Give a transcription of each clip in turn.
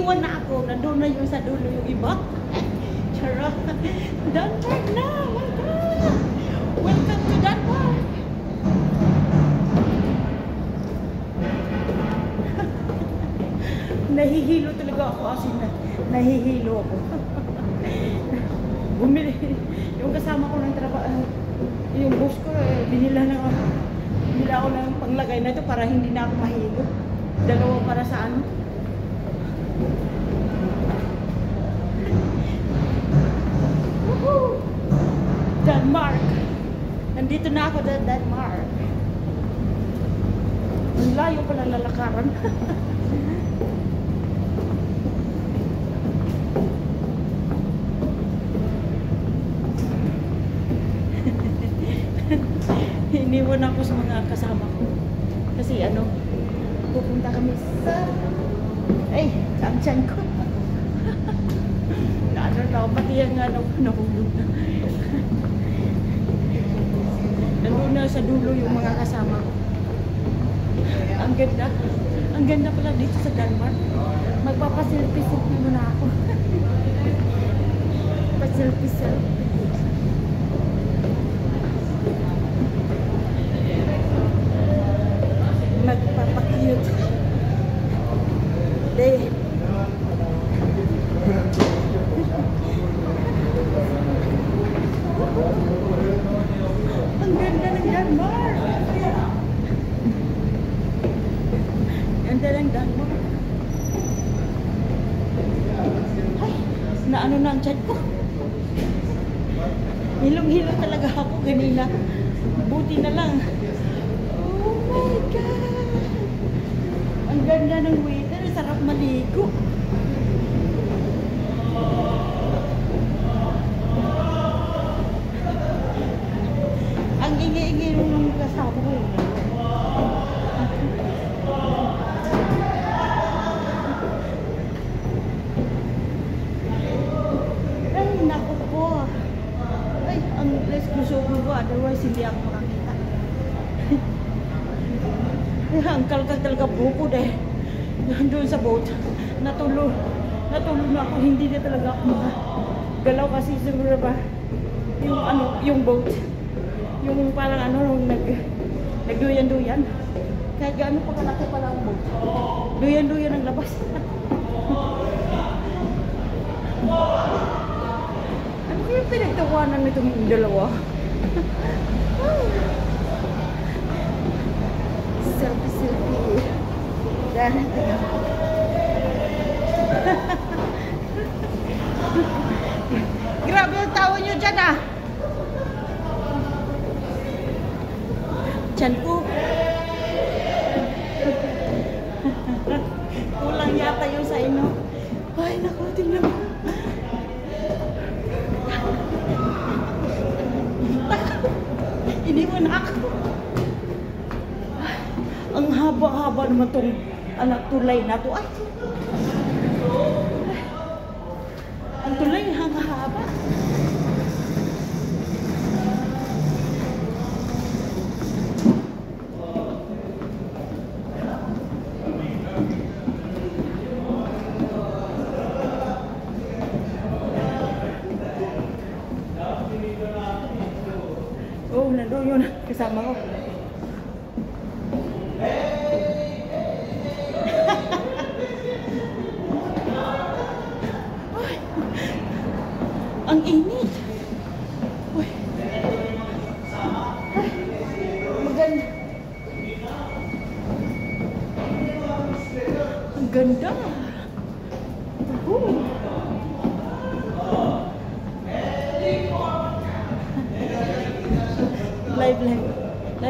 iniwan na ako. Nandun na yung sa dulo yung iba. Charot. Denmark na! My God! Welcome to Denmark! Nahihilo talaga ako kasi nahihilo ako. Bumili. Yung kasama ko ng trabaho, yung boss ko, binila ako ng panglagay na ito para hindi na ako mahilo. Dalawa para sa ano. Woohoo! Denmark! Nandito na ako sa Denmark. Ang layo pala lalakaran. Iniwan ako sa mga kasama ko. Kasi ano, pupunta kami sa... Ay, ang tiyan ko. Ano na, pati yung ano, nahulog na. Nandun na sa dulo yung mga kasama ko. Ang ganda. Ang ganda pala dito sa Denmark. Magpapasilpi-silpi muna ako. Pasilpi-silpi. Magpapakiyot. Day. Ang ganda ng Denmark. Ganda ng Denmark. Ay, naano na ang tiyan ko. Hilong-hilo talaga ako kanina. Buti na lang. Oh my God! Ang ganda ng weather. Sarap maligo. Ang ingi-ingi nung kasama ko. Ay, naku po. Ay, ang gusto ko. Otherwise, hindi ako makakita. Ang kalkal talaga buko deh. Doon sa boat. Natulog na ako. Hindi na talaga ako makagalaw kasi siguro ba yung ano, yung boat. Yung parang ano, nagduyan-duyan. Kahit gaano pa kalaki pala ang boat. Duyan-duyan ang labas. Ano yung pinagtawanan nitong dalawa? Selfie. Dahil grabe ang tawa nyo dyan ah. Tiyan ko. Kulang yata yung sa inyo. Ay, naku, tingnan mo. Hindi mo na ako. Ang haba-haba naman itong anak tulay na to. Ay! Ang tulay hanga-haba. Oh, nandun yun. Kasama ko. Ay, ang init. Uy. Ay, maganda. Ang ganda.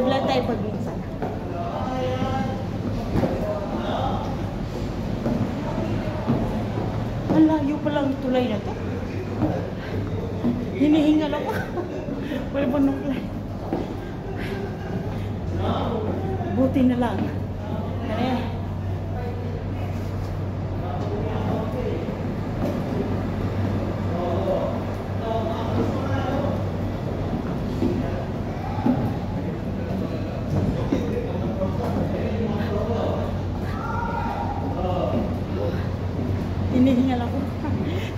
Live tayo pag-minsan. Ang layo pa lang tulay na to. Hinihingal ako. Wala pa nung tulay. Buti na lang.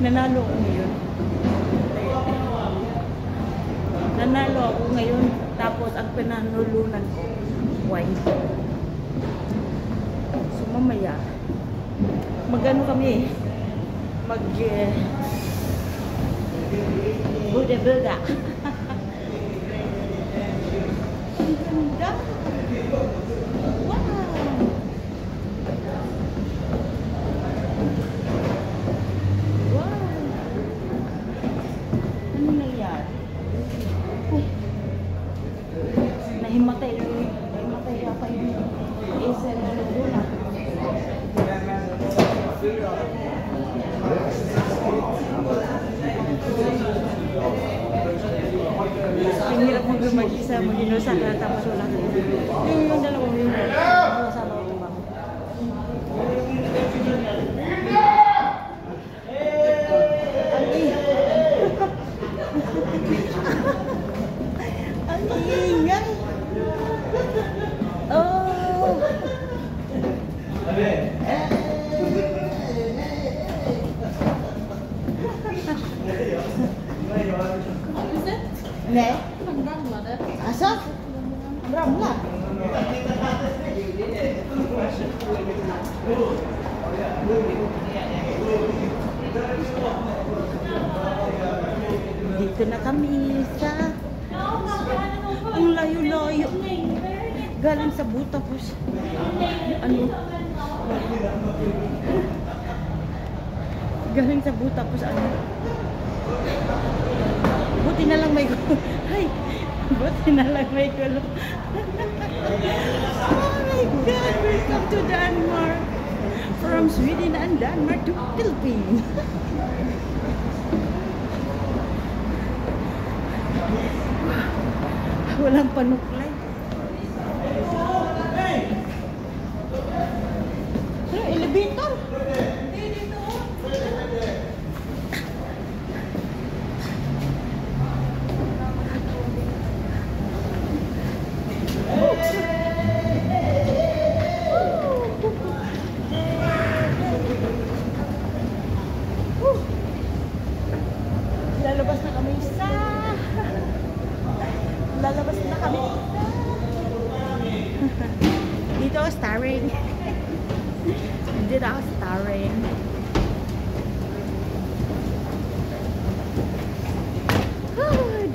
nanalo ako ngayon. Nanalo ako ngayon. Tapos ang pinanulunan ko, wine. So mamaya, magano kami, buda-buda. Ang ganda. Wow. Wow. Ano nangyari? Ay. Nahimatay yata yung isa na luna. Ang hirap mo mag-isa mo dito sa tapos wala ka. Yung dalawang yun. Wala sa loob ng bako. Ang ingay. Oh. Ne? Asa? Ramla. Dito na kami sa ang layo-layo. Galing sa Butapos. Ano? Galing sa Butapos ano? Buti na lang may gulo. Ay, buti na lang may gulo. Oh my God, welcome to Denmark. From Sweden and Denmark to Philippines. Walang panuklay. Ano, elevator? Lalabas na kami sa dito ako starring. Dito ako starring.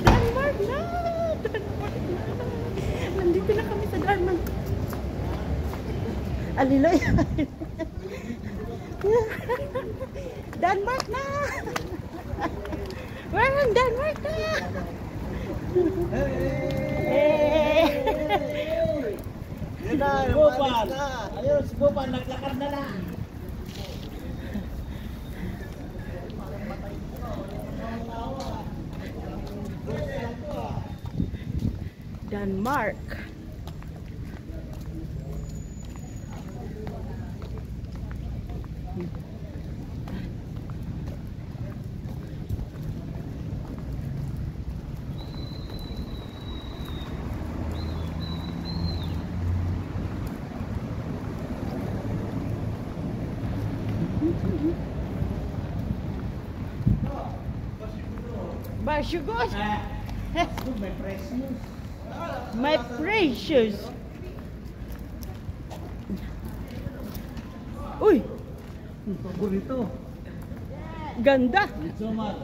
Denmark na! Denmark na! Nandito na kami sa Denmark. Aliloy. Denmark na! We're in Denmark na! Hey! Yun na, Gopan! Ayun, si Gopan, naglakad na na! Denmark. Basugos. My precious. My precious. Uy, Paborito. ganda. So much.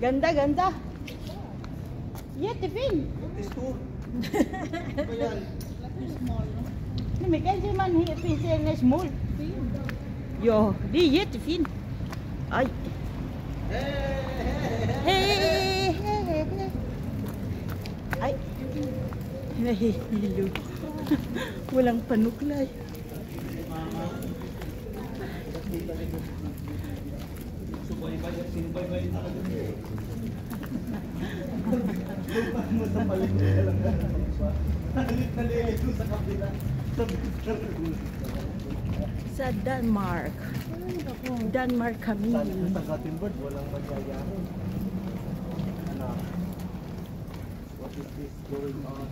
Ganda, ganda. Jättefin. Stor. Nej, men kanske man finns en small. Ja, det är jättefin. Aj. Hej, hej, hej. Ay. Nahihilo. Walang panuklay. Subaybay na kami. Sa kabila. Sa Denmark. Denmark kami. Sa Gothenburg, walang magyayari. Ano? What is this going on?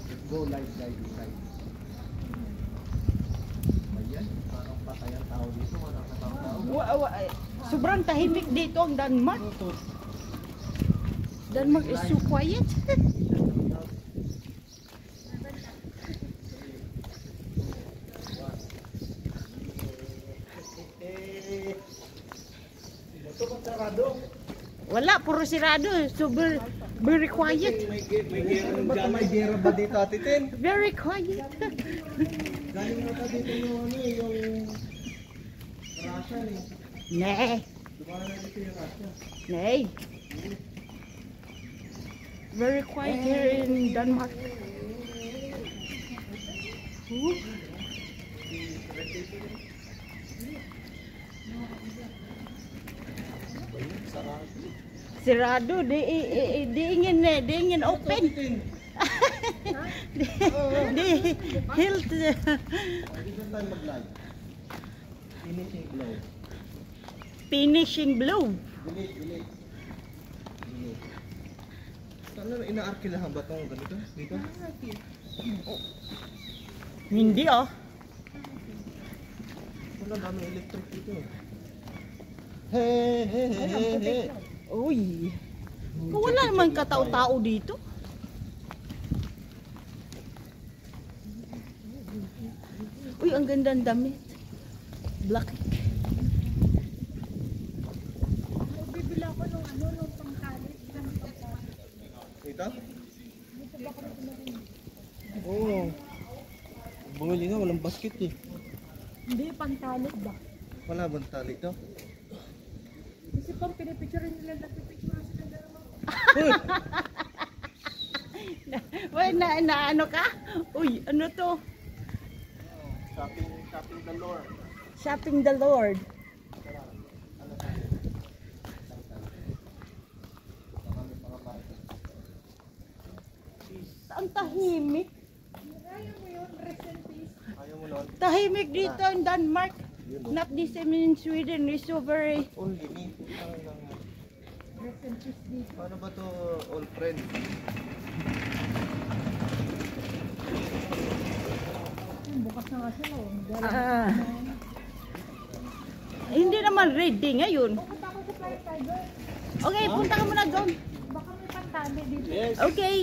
Let's go like side to side. yan. Parang patay ang tao dito. Walang tao. Sobrang tahimik dito ang Denmark. Denmark is so quiet. Ito ba sarado? Wala, puro sirado. Super, very quiet. May gera may gera ba dito, Ate Tin? Very quiet. Galing na dito yung yung Russia eh. Nee. Dumaan na dito yung Russia. Nee. Very quiet here in Denmark. Ooh. Sirado, di ingin open. di health. Dito tayo mag-live. Finishing blow. Finishing blow. Delete. Saan inaarkilahan ba itong ganito? Dito? Hindi oh. Wala daming electric dito. Hey. Uy. Wala naman katao-tao dito. Uy, ang ganda ng damit. Black. Bibili ako nung nung pangkalit. Ito? Oo. Bumili nga, walang basket eh. Hindi, pangkalit ba? Wala bang tali ito? Kasi pang pinipicturean nila, nagpipicture sila dalawa. Uy, na ano ka? Uy, ano to? Shopping the Lord. Shopping the Lord. Ang tahimik. Ayaw mo yun, rest in peace. Ayaw mo nun? Tahimik dito in Denmark. Not the same in Sweden. It's so very... Only me. Rest in peace dito. Paano ba to all friend? Bukas na nga sila. Hindi naman ready ngayon. Pupunta ako sa Flying Tiger. Okay, punta ka muna doon. Baka may pantali dito. Yes. Okay.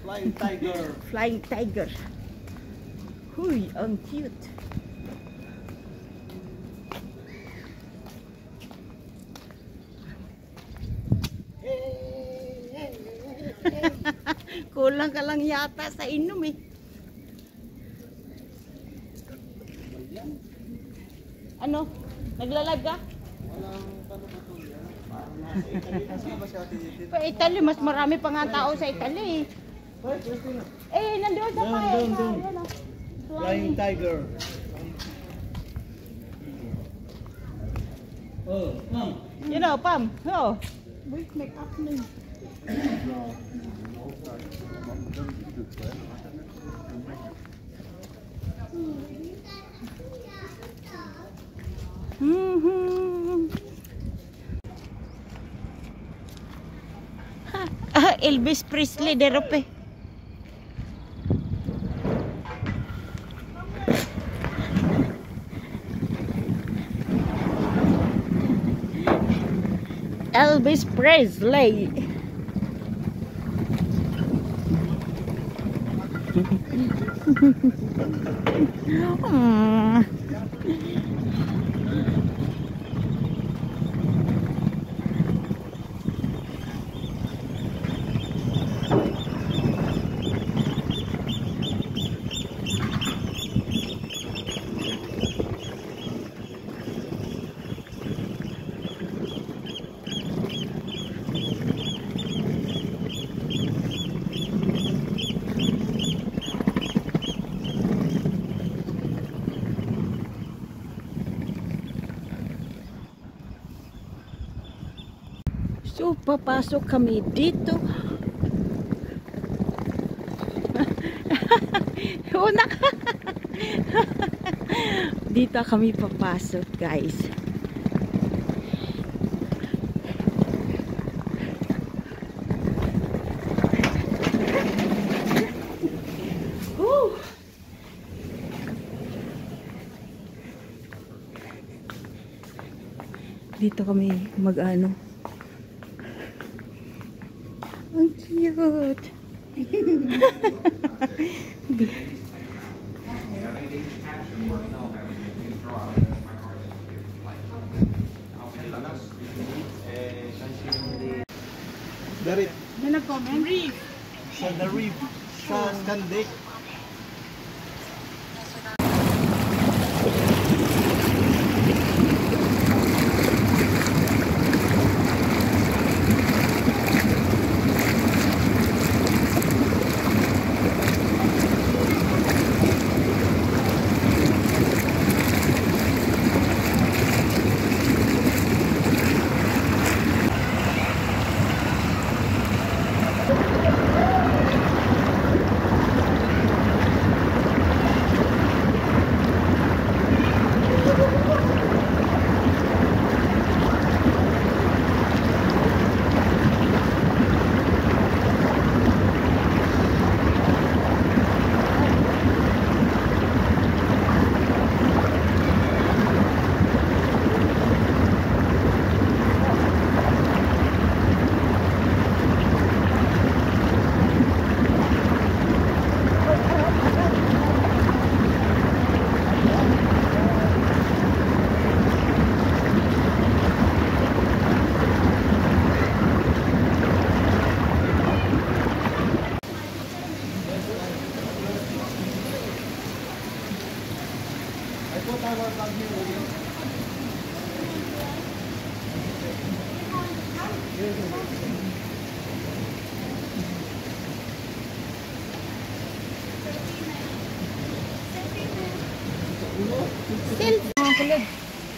Flying Tiger. Flying Tiger. Huy, ang cute. Kulang ka lang yata sa inom eh. Ano? Naglalag ka? Walang paano ba to yan? Parang nasa Italy. Nasaan ba si Ate Tin? Sa Italy, mas marami pa nga tao sa Italy. Hoy, Christina. Eh, nandoon sa Doon, pae. doon, doon. Ayan, oh. Flying Tiger. Oh, ma'am. You know, Pam. Oh. Wait, make up na yun. Elvis Presley de Rope. Elvis Presley. So, papasok kami dito. Una ka. Dito kami papasok, guys. Dito kami mag-ano. Ang cute. The reef. May nag-comment? Reef. Sa the reef. Sa Scandic.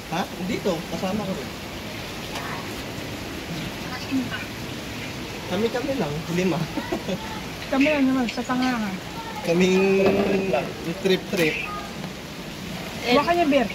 Ha? Dito, kasama ko rin. Kami lang, 5. Kami lang naman, sa tangahan. Kaming trip. Baka niya, Ber.